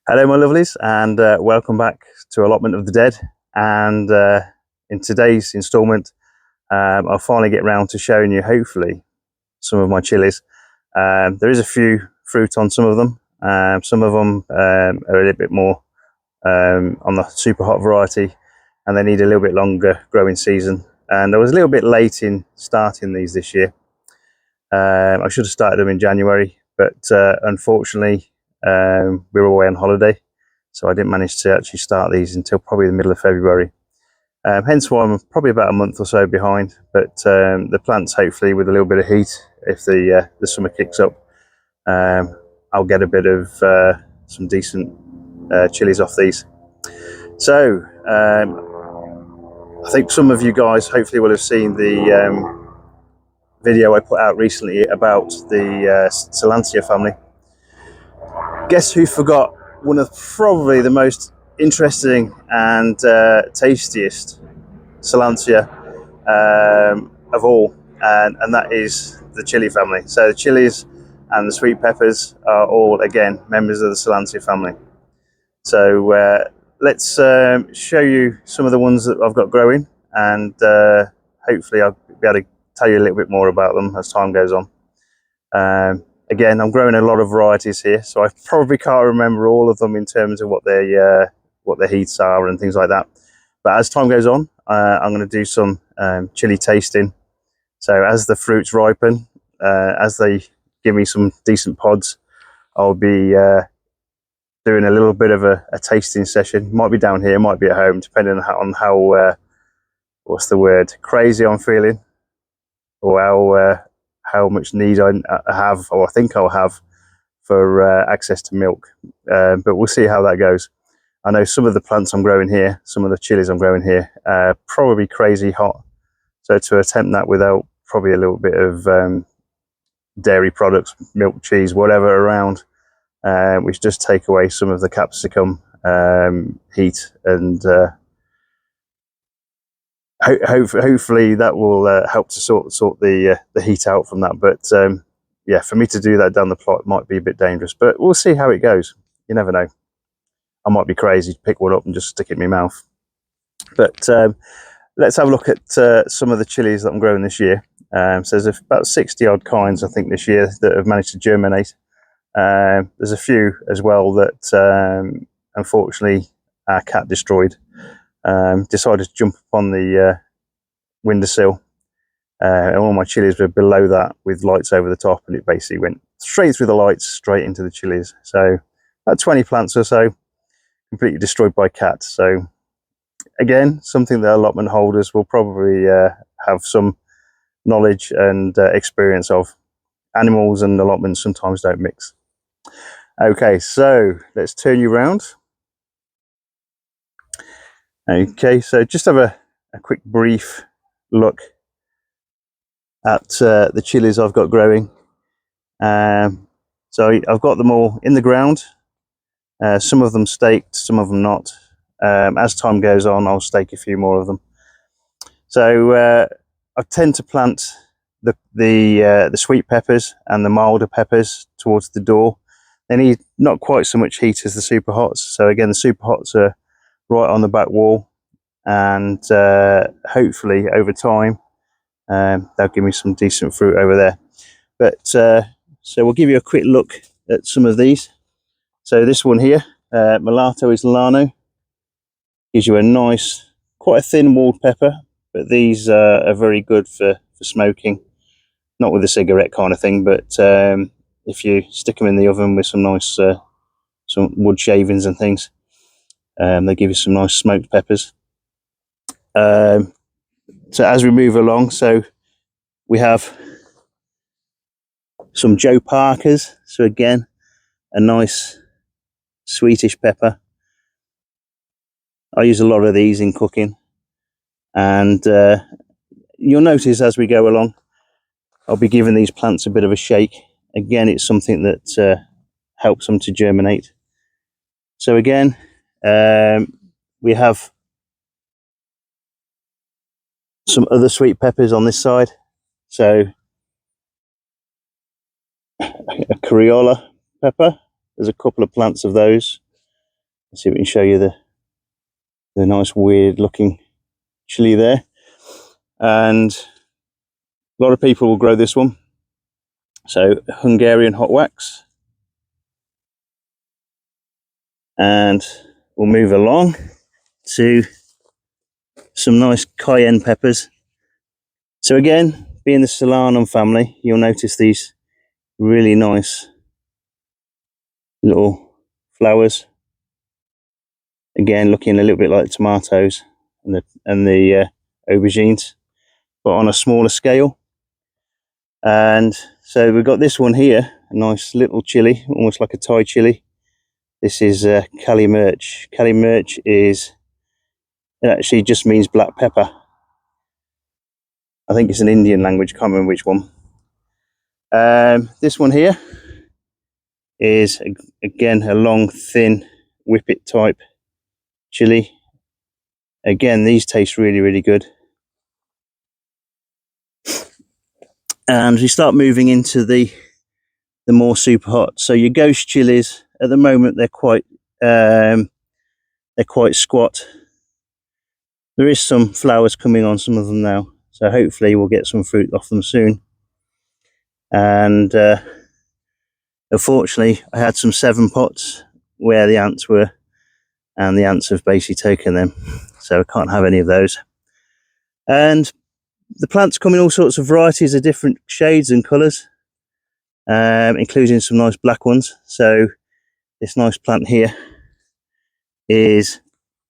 Hello my lovelies, and welcome back to Allotment of the Dead. And in today's instalment, I'll finally get round to showing you hopefully some of my chilies. There is a few fruit on some of them. Some of them are a little bit more on the super hot variety, and they need a little bit longer growing season. And I was a little bit late in starting these this year. I should have started them in January, but unfortunately we were away on holiday, so I didn't manage to actually start these until probably the middle of February. Hence why I'm probably about a month or so behind, but the plants, hopefully with a little bit of heat, if the summer kicks up, I'll get a bit of some decent chilies off these. So I think some of you guys hopefully will have seen the video I put out recently about the Cilantria family. Guess who forgot one of probably the most interesting and tastiest Cilantria of all, and that is the chili family. So the chilies and the sweet peppers are all, again, members of the Cilantria family. So let's show you some of the ones that I've got growing, and hopefully I'll be able to tell you a little bit more about them as time goes on. Again, I'm growing a lot of varieties here, so I probably can't remember all of them in terms of what their heats are and things like that. But as time goes on, I'm going to do some chili tasting. So as the fruits ripen, as they give me some decent pods, I'll be doing a little bit of a tasting session. Might be down here, might be at home, depending on how what's the word, crazy I'm feeling, or how much need I have, or I think I'll have, for access to milk. But we'll see how that goes. I know some of the plants I'm growing here, some of the chilies I'm growing here, probably crazy hot. So to attempt that without probably a little bit of dairy products, milk, cheese, whatever around, which does take away some of the capsicum heat, and hopefully that will help to sort the heat out from that. But yeah, for me to do that down the plot might be a bit dangerous, but we'll see how it goes. You never know. I might be crazy to pick one up and just stick it in my mouth. But let's have a look at some of the chilies that I'm growing this year. So there's about 60 odd kinds, I think, this year that have managed to germinate. There's a few as well that unfortunately our cat destroyed. Decided to jump up on the windowsill, and all my chilies were below that with lights over the top, and it basically went straight through the lights, straight into the chilies. So about 20 plants or so completely destroyed by cats. So again, something that allotment holders will probably have some knowledge and experience of. Animals and allotments sometimes don't mix. Okay, so let's turn you around. Okay, so just have a quick brief look at the chilies I've got growing. So I've got them all in the ground, some of them staked, some of them not. As time goes on, I'll stake a few more of them. So I tend to plant the sweet peppers and the milder peppers towards the door. They need not quite so much heat as the super hots. So again, the super hots are right on the back wall, and hopefully over time they'll give me some decent fruit over there. But so we'll give you a quick look at some of these. So this one here, Mulatto Islano, gives you a nice, quite a thin walled pepper, but these are very good for smoking. Not with a cigarette kind of thing, but if you stick them in the oven with some nice some wood shavings and things, they give you some nice smoked peppers. So as we move along, so we have some Joe Parkers. So again, a nice sweetish pepper. I use a lot of these in cooking, and you'll notice as we go along, I'll be giving these plants a bit of a shake. Again, it's something that helps them to germinate. So again, we have some other sweet peppers on this side. So a Crayola pepper, there's a couple of plants of those. Let's see if we can show you the nice weird looking chili there. And a lot of people will grow this one. So Hungarian hot wax. And we'll move along to some nice cayenne peppers. So again, being the Solanum family, you'll notice these really nice little flowers. Again, looking a little bit like tomatoes and the aubergines, but on a smaller scale. And so we've got this one here, a nice little chili, almost like a Thai chili. This is Kali Mirch. Kali Mirch it actually just means black pepper. I think it's an Indian language, can't remember which one. This one here is again a long, thin, whippet type chili. Again, these taste really, really good. And we start moving into the more super hot. So your ghost chilies at the moment, they're quite squat. There is some flowers coming on some of them now, so hopefully we'll get some fruit off them soon. And unfortunately, I had some 7 pots where the ants were, and the ants have basically taken them, so I can't have any of those. And the plants come in all sorts of varieties of different shades and colours, including some nice black ones. So this nice plant here is,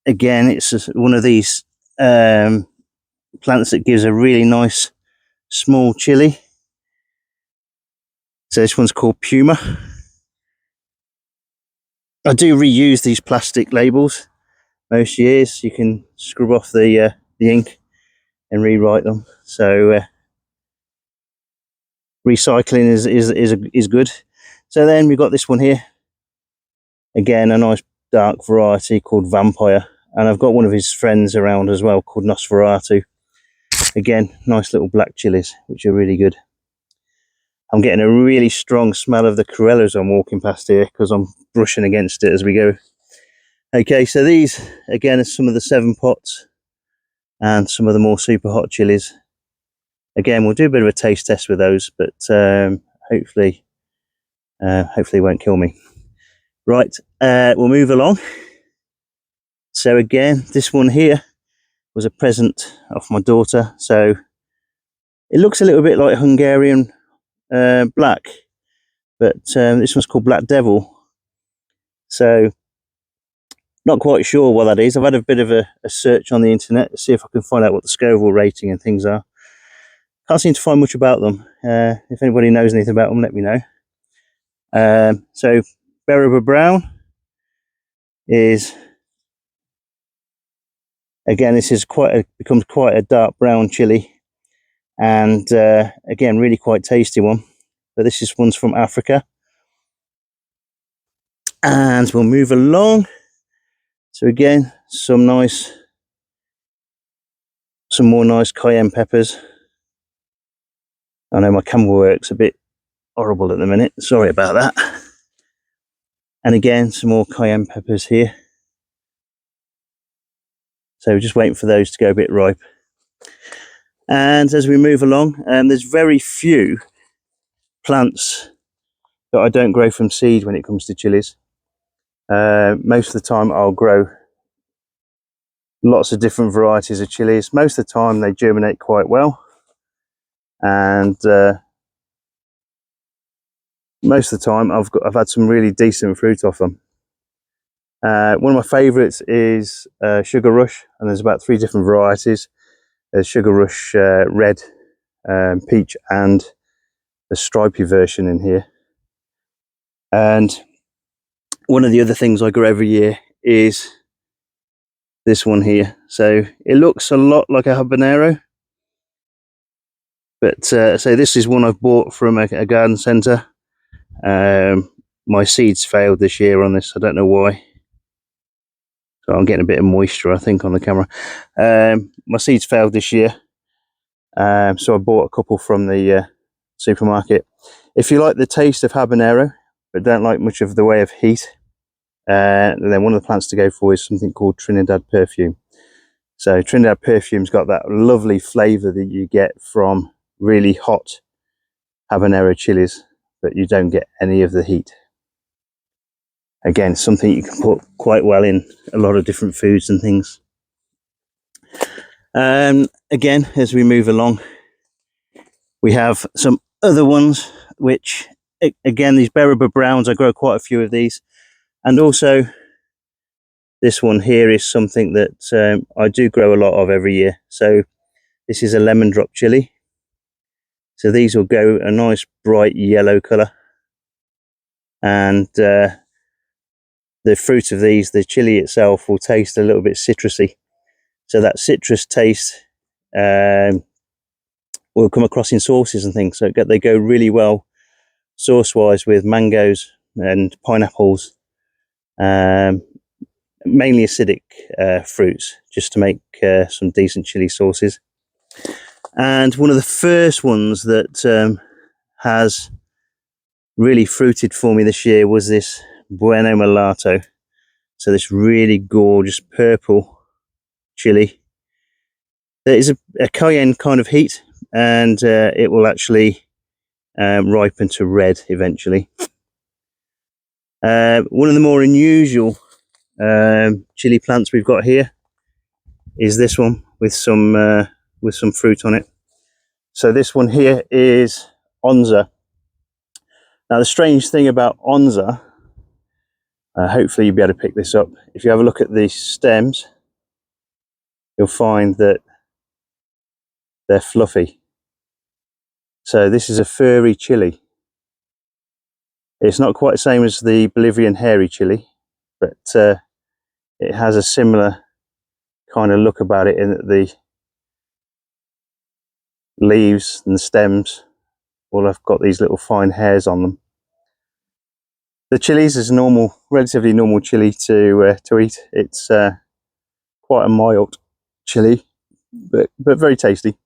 again, it's one of these plants that gives a really nice small chili. So this one's called Puma. I do reuse these plastic labels most years. You can scrub off the ink and rewrite them. So recycling is good. So then we've got this one here. Again, a nice dark variety called Vampire. And I've got one of his friends around as well called Nosferatu. Again, nice little black chilies, which are really good. I'm getting a really strong smell of the Cruella as I'm walking past here because I'm brushing against it as we go. Okay, so these, again, are some of the 7 pots and some of the more super hot chilies. Again, we'll do a bit of a taste test with those, but hopefully it won't kill me. Right, we'll move along. So again, this one here was a present off my daughter. So it looks a little bit like Hungarian black, but this one's called Black Devil. So not quite sure what that is. I've had a bit of a search on the internet to see if I can find out what the Scoville rating and things are. Can't seem to find much about them. If anybody knows anything about them, let me know. So Berber Brown is, again, this is becomes quite a dark brown chili, and again, really quite tasty one. But this one's from Africa. And we'll move along. So again, some more nice cayenne peppers. I know my camera work's a bit horrible at the minute, sorry about that. And again, some more cayenne peppers here. So we're just waiting for those to go a bit ripe. And as we move along, there's very few plants that I don't grow from seed when it comes to chilies. Most of the time I'll grow lots of different varieties of chilies. Most of the time they germinate quite well, and most of the time I've had some really decent fruit off them. One of my favourites is Sugar Rush, and there's about 3 different varieties. There's Sugar Rush Red, Peach, and the stripy version in here. And one of the other things I grow every year is this one here. So it looks a lot like a habanero, but so this is one I've bought from a garden centre. My seeds failed this year on this, I don't know why. So I'm getting a bit of moisture, I think, on the camera. My seeds failed this year, so I bought a couple from the supermarket. If you like the taste of habanero but don't like much of the way of heat, And then one of the plants to go for is something called Trinidad Perfume. So Trinidad Perfume's got that lovely flavour that you get from really hot habanero chilies, but you don't get any of the heat. Again, something you can put quite well in a lot of different foods and things. Again, as we move along, we have some other ones, which, again, these Berrima Browns, I grow quite a few of these. And also, this one here is something that I do grow a lot of every year. So this is a lemon drop chili. So these will go a nice bright yellow colour. And the fruit of these, the chili itself, will taste a little bit citrusy. So that citrus taste will come across in sauces and things. So they go really well sauce-wise with mangoes and pineapples. Mainly acidic fruits, just to make some decent chili sauces. And one of the first ones that has really fruited for me this year was this Bueno Mulatto. So this really gorgeous purple chili. There is a cayenne kind of heat, and it will actually ripen to red eventually. One of the more unusual chili plants we've got here is this one with some fruit on it. So this one here is Onza. Now the strange thing about Onza, hopefully you'll be able to pick this up. If you have a look at the stems, you'll find that they're fluffy. So this is a furry chili. It's not quite the same as the Bolivian hairy chili, but it has a similar kind of look about it in that the leaves and the stems will have got these little fine hairs on them. The chilies is a normal, relatively normal chili to eat. It's quite a mild chili, but very tasty.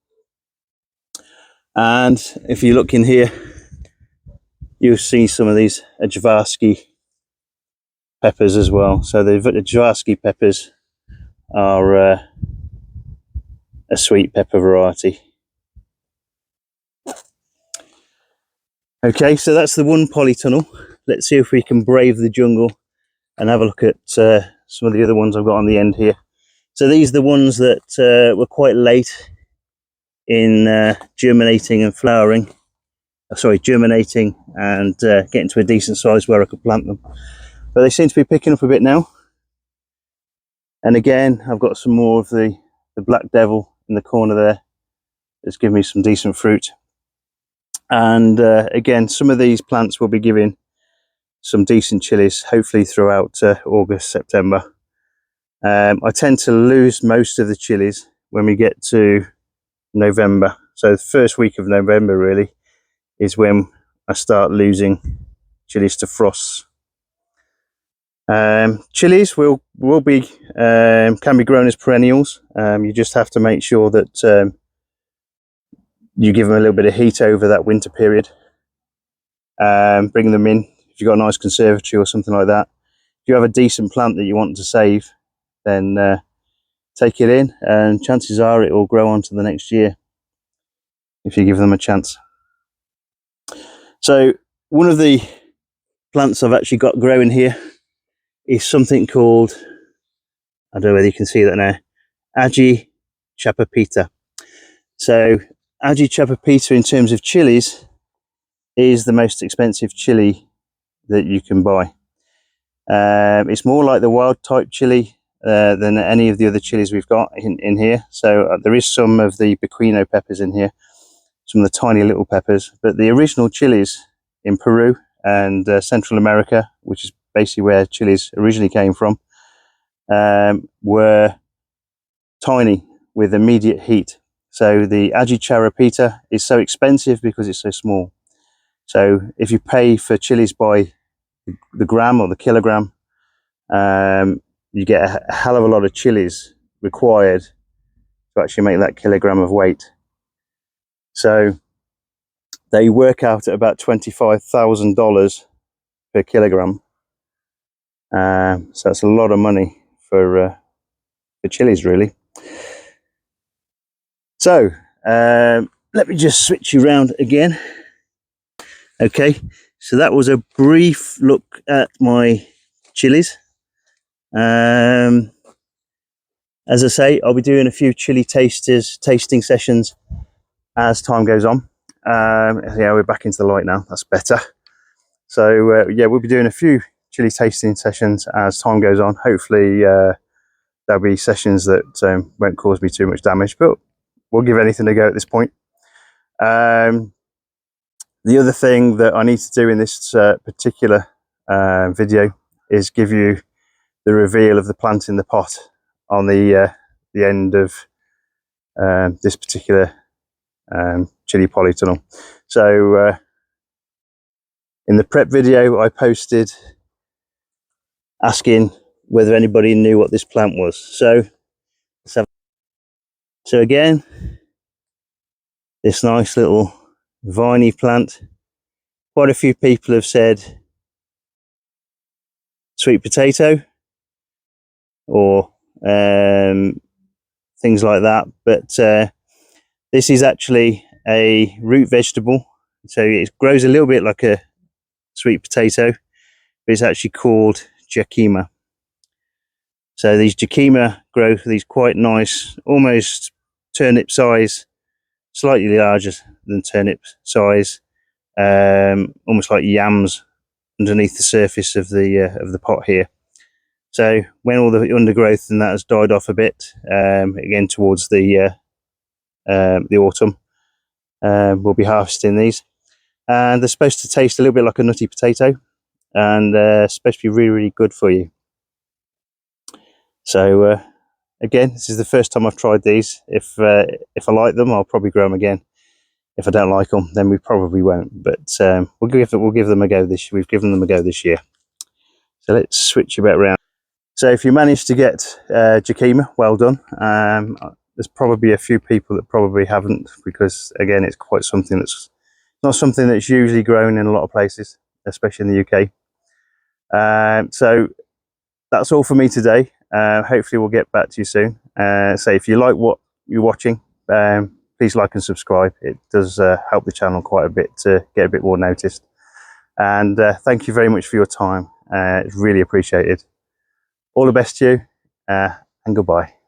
And if you look in here, you'll see some of these Javaski peppers as well. So the Javaski peppers are a sweet pepper variety. Okay, so that's the one polytunnel. Let's see if we can brave the jungle and have a look at some of the other ones I've got on the end here. So these are the ones that were quite late in germinating and flowering. Germinating and getting to a decent size where I could plant them. But they seem to be picking up a bit now. And again, I've got some more of the Black Devil in the corner there. It's giving me some decent fruit. And again, some of these plants will be giving some decent chilies, hopefully throughout August, September. I tend to lose most of the chilies when we get to November. So the first week of November really is when I start losing chilies to frosts. Chilies will be can be grown as perennials. You just have to make sure that you give them a little bit of heat over that winter period. Bring them in if you've got a nice conservatory or something like that. If you have a decent plant that you want to save, then take it in, and chances are it will grow on to the next year if you give them a chance. So one of the plants I've actually got growing here is something called, I don't know whether you can see that now, Aji Chapapita. So Aji Chapapita, in terms of chilies, is the most expensive chili that you can buy. It's more like the wild type chili than any of the other chilies we've got in here. So there is some of the pequino peppers in here, some of the tiny little peppers, but the original chilies in Peru and Central America, which is basically where chilies originally came from, were tiny with immediate heat. So the Aji Chapapita is so expensive because it's so small. So if you pay for chilies by the gram or the kilogram, you get a hell of a lot of chilies required to actually make that kilogram of weight. So they work out at about $25,000 per kilogram. So that's a lot of money for chilies, really. So let me just switch you around again. Okay, so that was a brief look at my chilies. As I say, I'll be doing a few chili tasting sessions as time goes on. Yeah, we're back into the light now, that's better. So yeah, we'll be doing a few chili tasting sessions as time goes on. Hopefully there'll be sessions that won't cause me too much damage, but we'll give anything a go at this point. The other thing that I need to do in this particular video is give you the reveal of the plant in the pot on the end of this particular chili polytunnel. So in the prep video I posted asking whether anybody knew what this plant was. So again, this nice little viney plant. Quite a few people have said sweet potato or things like that, but this is actually a root vegetable, so it grows a little bit like a sweet potato, but it's actually called jacquema. So these jacquema grow these quite nice, almost turnip size, slightly larger than turnip size, almost like yams underneath the surface of the pot here. So when all the undergrowth and that has died off a bit, again towards the autumn, we'll be harvesting these, and they're supposed to taste a little bit like a nutty potato, and supposed to be really, really good for you. So again, this is the first time I've tried these. If I like them, I'll probably grow them again. If I don't like them, then we probably won't. But we'll give them a go we've given them a go this year. So let's switch a bit around. So if you manage to get jacquema, well done. There's probably a few people that probably haven't, because again, it's quite something that's not something that's usually grown in a lot of places, especially in the UK. So that's all for me today. Hopefully we'll get back to you soon. So if you like what you're watching, please like and subscribe. It does help the channel quite a bit to get a bit more noticed. And thank you very much for your time. It's really appreciated. All the best to you, and goodbye.